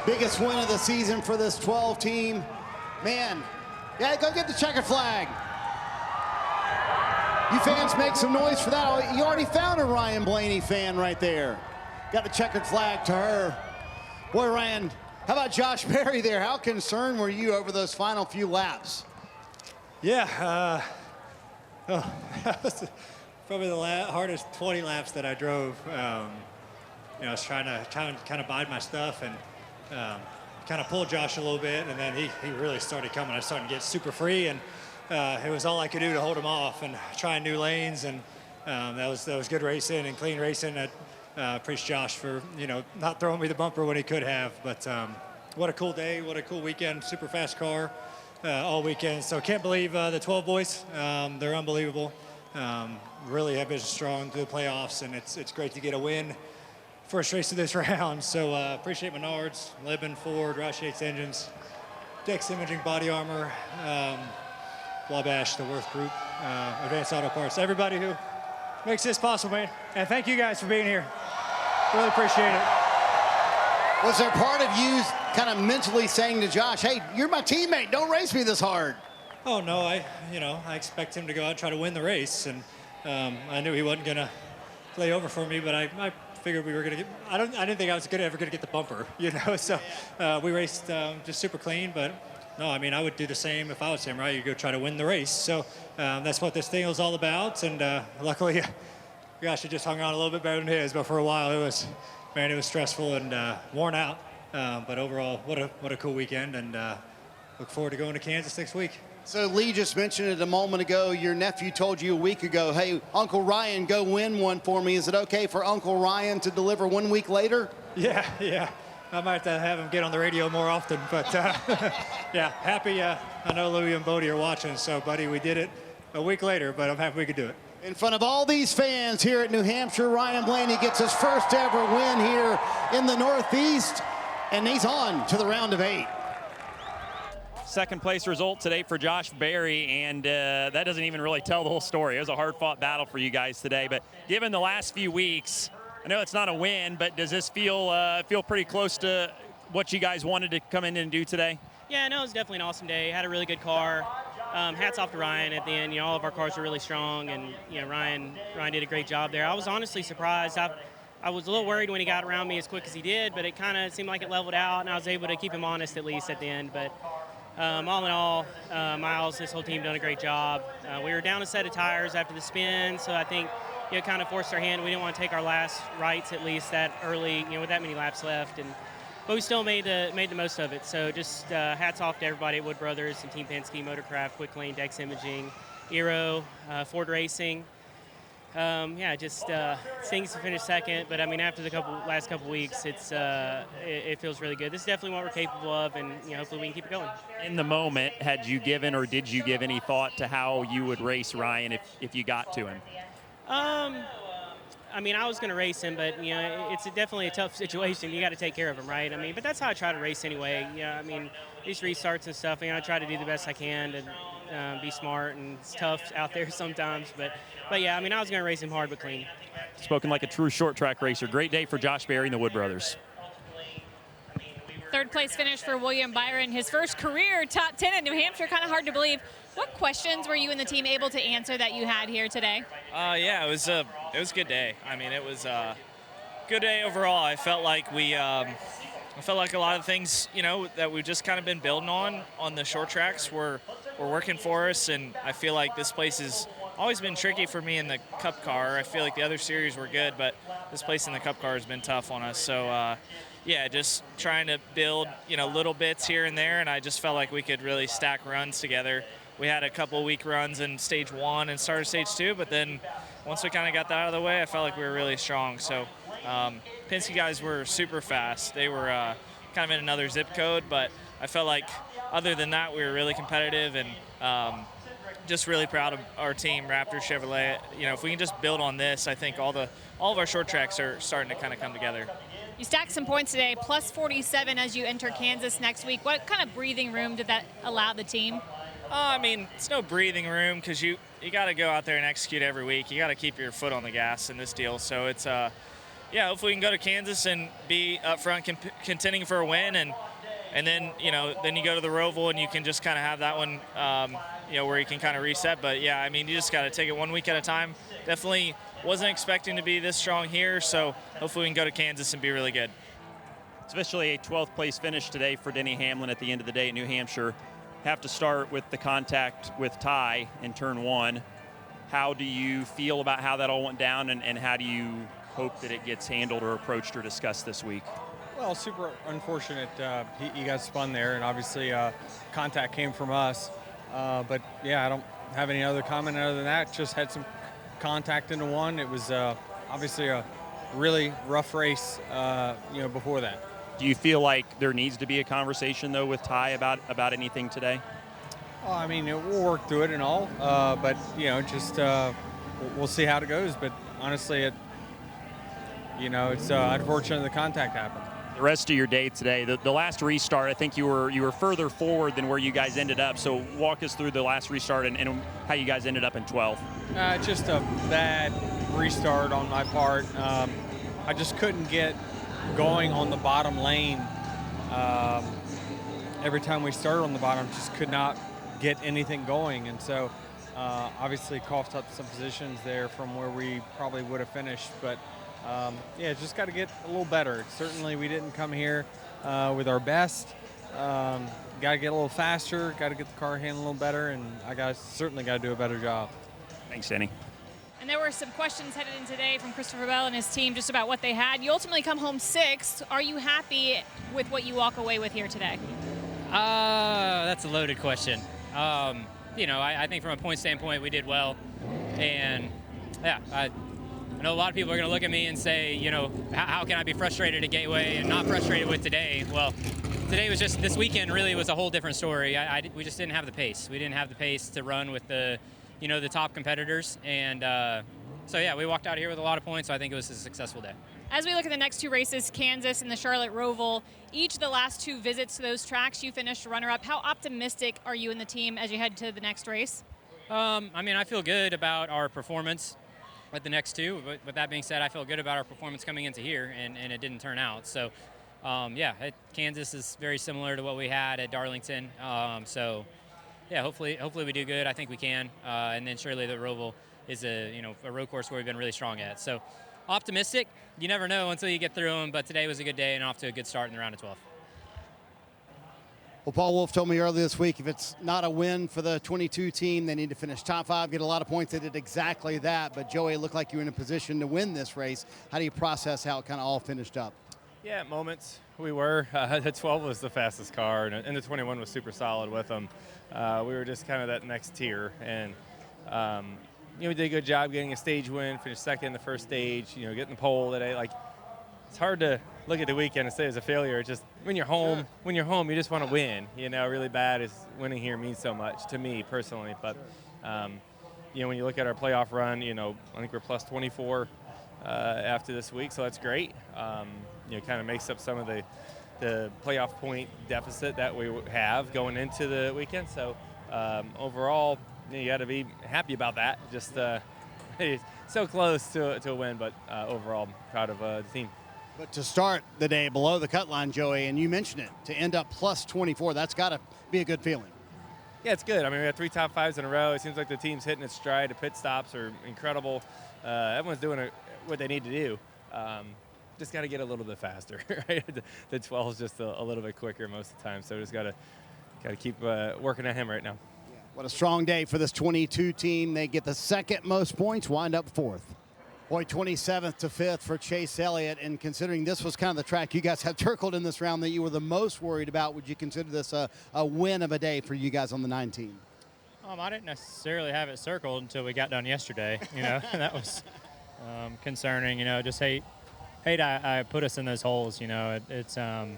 Biggest win of the season for this 12 team. Man, yeah, go get the checkered flag. You fans make some noise for that. You already found a Ryan Blaney fan right there. Got the checkered flag to her. Boy, Ryan, how about Josh Berry there? How concerned were you over those final few laps? Yeah, that was probably the hardest 20 laps that I drove. I was trying to kind of bide my stuff and kind of pull Josh a little bit, and then he really started coming. I was starting to get super free, and it was all I could do to hold him off and trying new lanes, and that was good racing and clean racing. I appreciate Josh for not throwing me the bumper when he could have, but what a cool day, what a cool weekend, super fast car all weekend. So can't believe the 12 boys, they're unbelievable. Really have been strong through the playoffs, and it's great to get a win first race of this round. So appreciate Menards, Libbin, Ford, Roush Yates Engines, Dex Imaging Body Armor, Wabash, the Worth Group, Advanced Auto Parts, everybody who makes this possible, man. And thank you guys for being here. Really appreciate it. Was there part of you kind of mentally saying to Josh, hey, you're my teammate, don't race me this hard? Oh, no, I expect him to go out and try to win the race. And I knew he wasn't going to play over for me, but I figured we were going to get, I didn't think I was ever going to get the bumper, So we raced just super clean, but no, I mean, I would do the same if I was him, right? You go try to win the race. So that's what this thing was all about. And luckily, gosh, it just hung on a little bit better than his. But for a while, it was stressful and worn out. But overall, what a cool weekend. And look forward to going to Kansas next week. So Lee just mentioned it a moment ago. Your nephew told you a week ago, hey, Uncle Ryan, go win one for me. Is it okay for Uncle Ryan to deliver 1 week later? Yeah. I might have him get on the radio more often, but yeah, happy. I know Louie and Bodie are watching, so buddy, we did it a week later, but I'm happy we could do it. In front of all these fans here at New Hampshire, Ryan Blaney gets his first ever win here in the Northeast, and he's on to the round of 8. Second place result today for Josh Berry, and that doesn't even really tell the whole story. It was a hard-fought battle for you guys today, but given the last few weeks, I know it's not a win, but does this feel pretty close to what you guys wanted to come in and do today? Yeah, no, it was definitely an awesome day. Had a really good car. Hats off to Ryan at the end. All of our cars were really strong, and Ryan did a great job there. I was honestly surprised. I was a little worried when he got around me as quick as he did, but it kind of seemed like it leveled out, and I was able to keep him honest at least at the end. But all in all, Miles, this whole team done a great job. We were down a set of tires after the spin, so I think it kind of forced our hand. We didn't want to take our last rights at least that early, with that many laps left, but we still made the most of it. So just hats off to everybody at Wood Brothers and Team Penske, Motorcraft, Quick Lane, Dex Imaging, Aero, Ford Racing. Just things to finish second, but I mean after the last couple weeks, it feels really good. This is definitely what we're capable of, and hopefully we can keep it going. In the moment, had you given or did you give any thought to how you would race Ryan if you got to him? I mean, I was going to race him, but it's definitely a tough situation. You got to take care of him, right? I mean, but that's how I try to race anyway. I mean, these restarts and stuff. I try to do the best I can and be smart, and it's tough out there sometimes. But yeah, I mean, I was going to race him hard but clean. Spoken like a true short track racer. Great day for Josh Berry and the Wood Brothers. Third place finish for William Byron, his first career top 10 in New Hampshire. Kind of hard to believe. What questions were you and the team able to answer that you had here today? Yeah, it was a good day. I mean, it was a good day overall. I felt like a lot of things, that we've just kind of been building on the short tracks were working for us, and I feel like this place has always been tricky for me in the Cup car. I feel like the other series were good, but this place in the Cup car has been tough on us. So, yeah, just trying to build, little bits here and there, and I just felt like we could really stack runs together. We had a couple of weak runs in stage 1 and started stage 2, but then once we kind of got that out of the way, I felt like we were really strong. So Penske guys were super fast. They were kind of in another zip code, but I felt like other than that, we were really competitive, and just really proud of our team, Raptor Chevrolet. If we can just build on this, I think all of our short tracks are starting to kind of come together. You stacked some points today, plus 47 as you enter Kansas next week. What kind of breathing room did that allow the team? I mean, it's no breathing room because you got to go out there and execute every week. You got to keep your foot on the gas in this deal. So it's yeah, hopefully we can go to Kansas and be up front contending for a win, and then then you go to the Roval and you can just kind of have that one where you can kind of reset. But yeah, I mean, you just got to take it 1 week at a time. Definitely wasn't expecting to be this strong here, so hopefully we can go to Kansas and be really good. It's officially a 12th place finish today for Denny Hamlin at the end of the day at New Hampshire. Have to start with the contact with Ty in turn 1. How do you feel about how that all went down, and how do you hope that it gets handled or approached or discussed this week? Well, super unfortunate. He got spun there, and obviously contact came from us. But yeah, I don't have any other comment other than that. Just had some contact into one. It was obviously a really rough race, before that. Do you feel like there needs to be a conversation, though, with Ty about anything today? Well, I mean, we'll work through it and all, but just we'll see how it goes. But honestly, it's unfortunate the contact happened. The rest of your day today, the last restart, I think you were further forward than where you guys ended up. So walk us through the last restart and how you guys ended up in 12th. Just a bad restart on my part. I just couldn't get going on the bottom lane. Every time we started on the bottom, just could not get anything going. And so obviously coughed up some positions there from where we probably would have finished. But just got to get a little better. Certainly we didn't come here with our best. Got to get a little faster, got to get the car handling a little better, and certainly got to do a better job. Thanks, Denny. And there were some questions headed in today from Christopher Bell and his team just about what they had. You ultimately come home 6th. Are you happy with what you walk away with here today? That's a loaded question. I think from a point standpoint, we did well. And, yeah, I know a lot of people are going to look at me and say, how can I be frustrated at Gateway and not frustrated with today? Well, today was just, this weekend really was a whole different story. We just didn't have the pace. We didn't have the pace to run with the top competitors. And so, yeah, we walked out here with a lot of points, so I think it was a successful day. As we look at the next 2 races, Kansas and the Charlotte Roval, each of the last 2 visits to those tracks, you finished runner-up. How optimistic are you and the team as you head to the next race? I feel good about our performance at the next 2. But with that being said, I feel good about our performance coming into here, and it didn't turn out. So, Kansas is very similar to what we had at Darlington. Hopefully we do good. I think we can. And then surely the Roval is a road course where we've been really strong at. So optimistic. You never know until you get through them, but today was a good day and off to a good start in the round of 12. Well, Paul Wolf told me earlier this week, if it's not a win for the 22 team, they need to finish top 5, get a lot of points. They did exactly that. But Joey, it looked like you were in a position to win this race. How do you process how it kind of all finished up? Yeah, at moments we were. The 12 was the fastest car, and the 21 was super solid with them. We were just kind of that next tier, and we did a good job getting a stage win, finished second in the first stage, getting the pole today. Like, it's hard to look at the weekend and say it's a failure. It's just when you're home, you just want to win. Really bad is winning here means so much to me personally. But when you look at our playoff run, I think we're plus 24 after this week, so that's great. Kind of makes up some of the playoff point deficit that we have going into the weekend. So overall, you got to be happy about that. Just so close to a win, but overall proud of the team. But to start the day below the cut line, Joey, and you mentioned it, to end up plus 24, that's got to be a good feeling. Yeah, it's good. I mean, we had 3 top 5s in a row. It seems like the team's hitting its stride. The pit stops are incredible. Everyone's doing what they need to do. Just got to get a little bit faster, right? The 12 is just a little bit quicker most of the time, so just got to keep working at him right now. Yeah. What a strong day for this 22 team. They get the second most points, wind up 4th. Boy, 27th to 5th for Chase Elliott, and considering this was kind of the track you guys had circled in this round that you were the most worried about, would you consider this a win of a day for you guys on the 9 team? I didn't necessarily have it circled until we got done yesterday, and that was concerning. Just hate I put us in those holes. It's a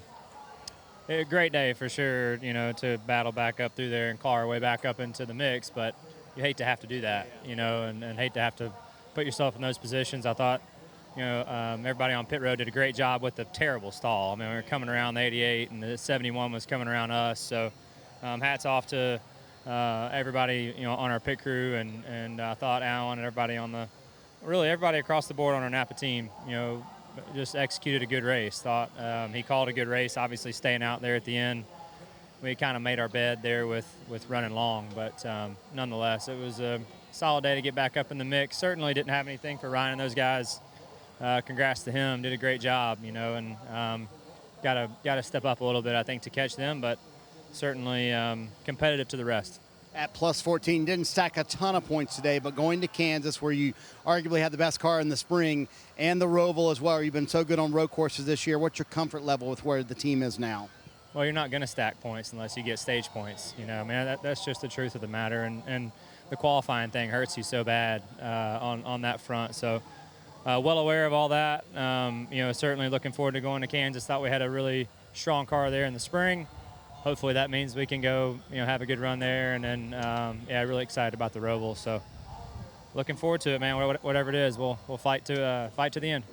great day for sure. To battle back up through there and claw our way back up into the mix, but you hate to have to do that. And hate to have to put yourself in those positions. I thought, everybody on pit road did a great job with the terrible stall. I mean, we were coming around the 88 and the 71 was coming around us. So hats off to everybody, on our pit crew, and I thought Alan and everybody everybody across the board on our Napa team, just executed a good race. Thought he called a good race, obviously staying out there at the end. We kind of made our bed there with running long, but nonetheless, it was a solid day to get back up in the mix. Certainly didn't have anything for Ryan and those guys. Congrats to him, did a great job, and got to step up a little bit, I think, to catch them, but certainly competitive to the rest. At plus 14, didn't stack a ton of points today, but going to Kansas, where you arguably had the best car in the spring, and the Roval as well, you've been so good on road courses this year. What's your comfort level with where the team is now? Well, you're not going to stack points unless you get stage points. That's just the truth of the matter, and the qualifying thing hurts you so bad on that front. So well aware of all that. Certainly looking forward to going to Kansas. Thought we had a really strong car there in the spring. Hopefully that means we can go, have a good run there, and then, really excited about the Roval. So looking forward to it, man. Whatever it is, we'll fight to the end.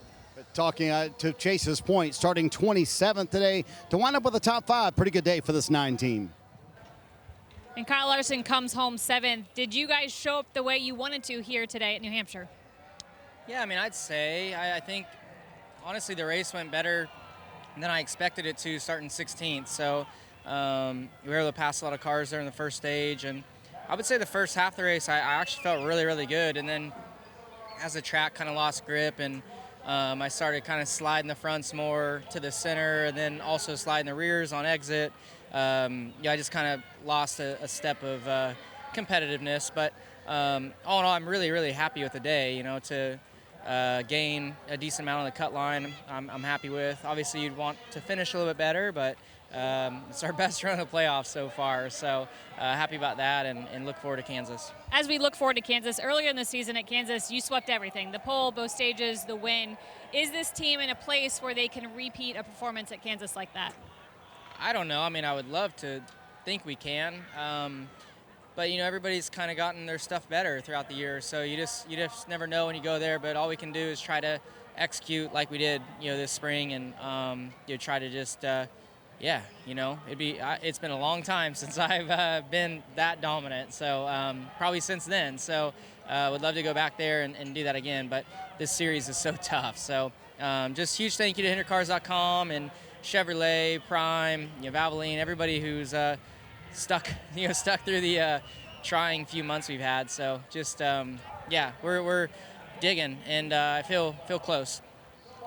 Talking to Chase's point, starting 27th today to wind up with a top 5. Pretty good day for this 9 team. And Kyle Larson comes home 7th. Did you guys show up the way you wanted to here today at New Hampshire? Yeah, I'd say I think honestly the race went better than I expected it to, starting 16th. So we were able to pass a lot of cars there in the first stage, and I would say the first half of the race I actually felt really, really good. And then as the track kind of lost grip, and I started kind of sliding the fronts more to the center, and then also sliding the rears on exit. I just kind of lost a step of competitiveness. But all in all, I'm really, really happy with the day. To gain a decent amount on the cut line, I'm happy with. Obviously, you'd want to finish a little bit better, but it's our best run of the playoffs so far. So happy about that, and look forward to Kansas. As we look forward to Kansas, earlier in the season at Kansas, you swept everything. The pole, both stages, the win. Is this team in a place where they can repeat a performance at Kansas like that? I don't know. I would love to think we can. But, everybody's kind of gotten their stuff better throughout the year. So you just never know when you go there. But all we can do is try to execute like we did, this spring, and try to just it's been a long time since I've been that dominant, so probably since then. So would love to go back there and do that again, but this series is so tough. So just huge thank you to HinderCars.com and Chevrolet, Prime, Valvoline, everybody who's stuck through the trying few months we've had. So just we're digging, and I feel close.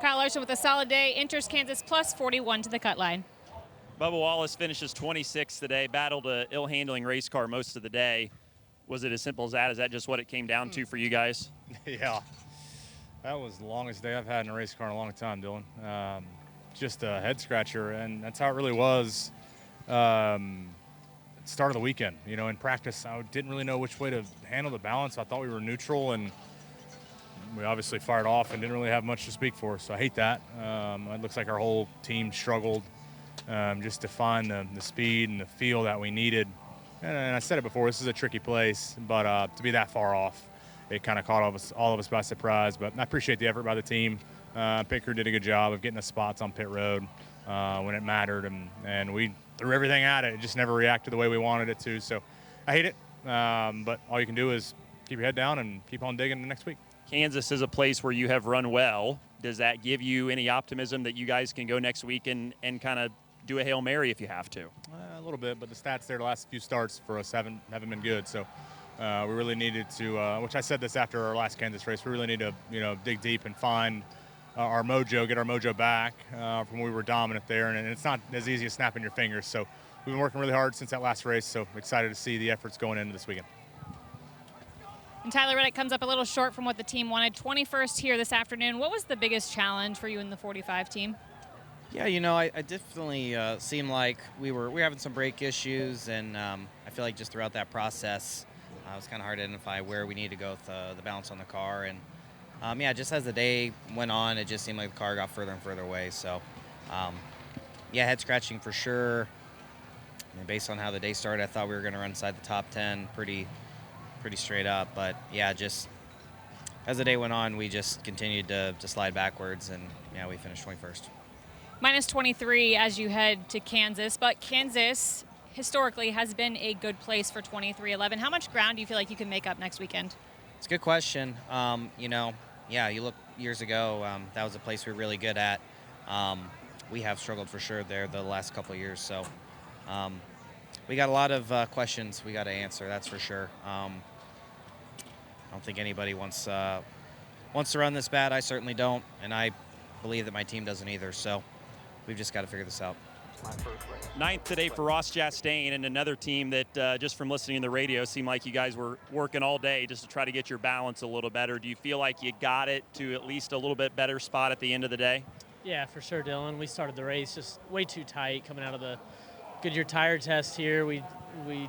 Kyle Larson with a solid day, enters Kansas plus 41 to the cut line. Bubba Wallace finishes 26th today, battled a ill-handling race car most of the day. Was it as simple as that? Is that just what it came down to for you guys? Yeah, that was the longest day I've had in a race car in a long time, Dylan. Just a head scratcher, and that's how it really was. Start of the weekend, in practice, I didn't really know which way to handle the balance. I thought we were neutral, and we obviously fired off and didn't really have much to speak for, so I hate that. It looks like our whole team struggled just to find the speed and the feel that we needed. And I said it before, this is a tricky place, but to be that far off, it kind of caught all of us by surprise. But I appreciate the effort by the team. Pit crew did a good job of getting us spots on pit road when it mattered, and we threw everything at it. It just never reacted the way we wanted it to. So I hate it, but all you can do is keep your head down and keep on digging the next week. Kansas is a place where you have run well. Does that give you any optimism that you guys can go next week and kind of do a Hail Mary if you have to? A little bit, but the stats there the last few starts for us haven't been good. So we really needed to, which I said this after our last Kansas race, we really need to dig deep and find our mojo, get our mojo back from when we were dominant there. And it's not as easy as snapping your fingers. So we've been working really hard since that last race. So excited to see the efforts going into this weekend. And Tyler Reddick comes up a little short from what the team wanted. 21st here this afternoon. What was the biggest challenge for you in the 45 team? Yeah, I definitely seemed like we were having some brake issues, and I feel like just throughout that process, it was kind of hard to identify where we needed to go with the balance on the car. And just as the day went on, it just seemed like the car got further and further away. So, head scratching for sure. Based on how the day started, I thought we were going to run inside the top 10 pretty straight up. But just as the day went on, we just continued to slide backwards, and we finished 21st. Minus 23 as you head to Kansas, but Kansas historically has been a good place for 23-11. How much ground do you feel like you can make up next weekend? It's a good question. yeah, you look years ago, that was a place we were really good at. We have struggled for sure there the last couple of years. So we got a lot of questions we got to answer, that's for sure. I don't think anybody wants to run this bad. I certainly don't, and I believe that my team doesn't either. So we've just got to figure this out. Ninth today for Ross Chastain, and another team that just from listening to the radio seemed like you guys were working all day just to try to get your balance a little better. Do you feel like you got it to at least a little bit better spot at the end of the day? Yeah, for sure, Dylan. We started the race just way too tight coming out of the Goodyear tire test here. We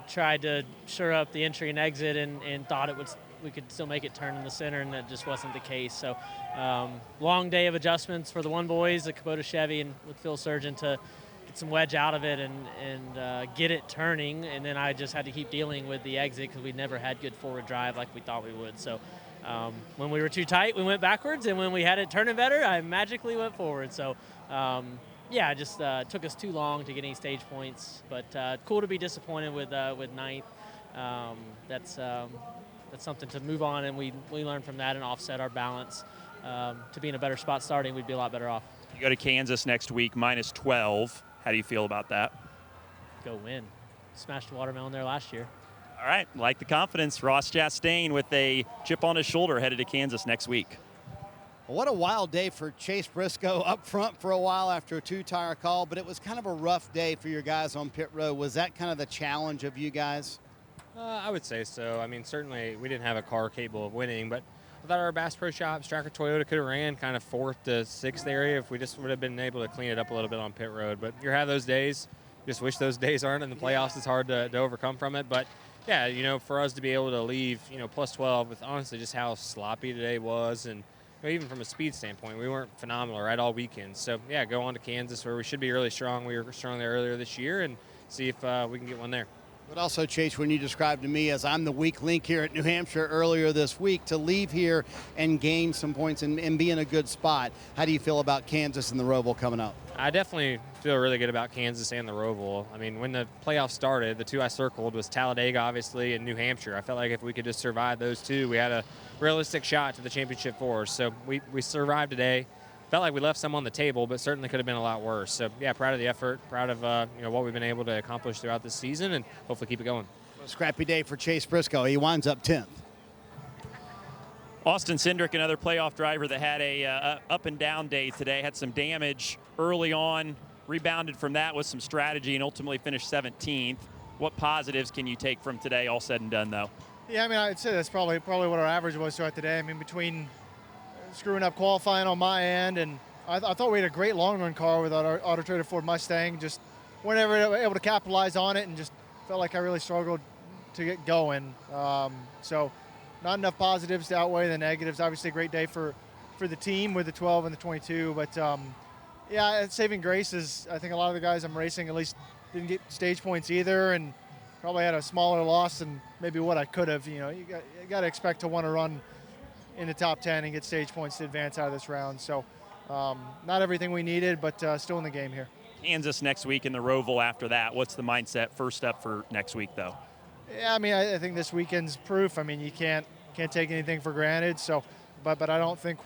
tried to shore up the entry and exit and thought we could still make it turn in the center, and that just wasn't the case. So long day of adjustments for the one boys, the Kubota Chevy, and with Phil Surgeon to get some wedge out of it and get it turning. And then I just had to keep dealing with the exit because we never had good forward drive like we thought we would. So when we were too tight, we went backwards, and when we had it turning better, I magically went forward. So yeah, it just took us too long to get any stage points, but cool to be disappointed with ninth. That's something to move on, and we learn from that and offset our balance to be in a better spot starting. We'd be a lot better off. You go to Kansas next week, -12. How do you feel about that? Go win. Smashed the watermelon there last year. All right, like the confidence. Ross Chastain with a chip on his shoulder headed to Kansas next week. What a wild day for Chase Briscoe up front for a while after a two-tire call, but it was kind of a rough day for your guys on pit road. Was that kind of the challenge of you guys? I would say so. I mean, certainly we didn't have a car capable of winning, but I thought our Bass Pro Shop, Stracker Toyota could have ran kind of 4th to 6th area if we just would have been able to clean it up a little bit on pit road. But you have those days. Just wish those days aren't in the playoffs. It's hard to overcome from it. But, yeah, you know, for us to be able to leave, you know, +12 with honestly just how sloppy today was, and you know, even from a speed standpoint, we weren't phenomenal right all weekend. So, yeah, go on to Kansas where we should be really strong. We were strong there earlier this year, and see if we can get one there. But also, Chase, when you described to me as I'm the weak link here at New Hampshire earlier this week, to leave here and gain some points and be in a good spot, how do you feel about Kansas and the Roval coming up? I definitely feel really good about Kansas and the Roval. I mean, when the playoffs started, the two I circled was Talladega, obviously, and New Hampshire. I felt like if we could just survive those two, we had a realistic shot to the championship four. So we survived today. Felt like we left some on the table, but certainly could have been a lot worse. So, yeah, proud of the effort, proud of you know, what we've been able to accomplish throughout this season, and hopefully keep it going. A scrappy day for Chase Briscoe. He winds up 10th. Austin Cindric, another playoff driver that had a up and down day today, had some damage early on, rebounded from that with some strategy, and ultimately finished 17th. What positives can you take from today, all said and done, though? Yeah, I mean, I'd say that's probably what our average was throughout the day. I mean, between screwing up qualifying on my end, and I thought we had a great long run car with our Auto Trader Ford Mustang. Just weren't ever able to capitalize on it, and just felt like I really struggled to get going. So not enough positives to outweigh the negatives. Obviously a great day for the team with the 12 and the 22, but yeah, saving grace is I think a lot of the guys I'm racing at least didn't get stage points either, and probably had a smaller loss than maybe what I could have. You know, you got to expect to want to run in the top 10 and get stage points to advance out of this round. So not everything we needed, but still in the game here. Kansas next week in the Roval after that. What's the mindset first up for next week, though? Yeah, I mean, I think this weekend's proof. I mean, you can't take anything for granted. So, but I don't think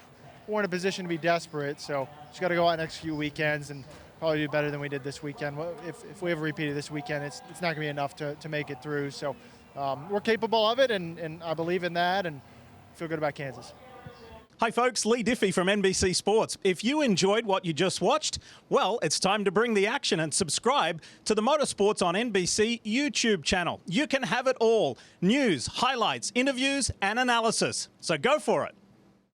we're in a position to be desperate. So just got to go out next few weekends and probably do better than we did this weekend. If we ever repeated this weekend, it's not going to be enough to make it through. So we're capable of it, and I believe in that, and feel good about Kansas. Hi folks, Lee Diffie from NBC Sports. If you enjoyed what you just watched, well, it's time to bring the action and subscribe to the Motorsports on NBC YouTube channel. You can have it all: news, highlights, interviews, and analysis. So go for it.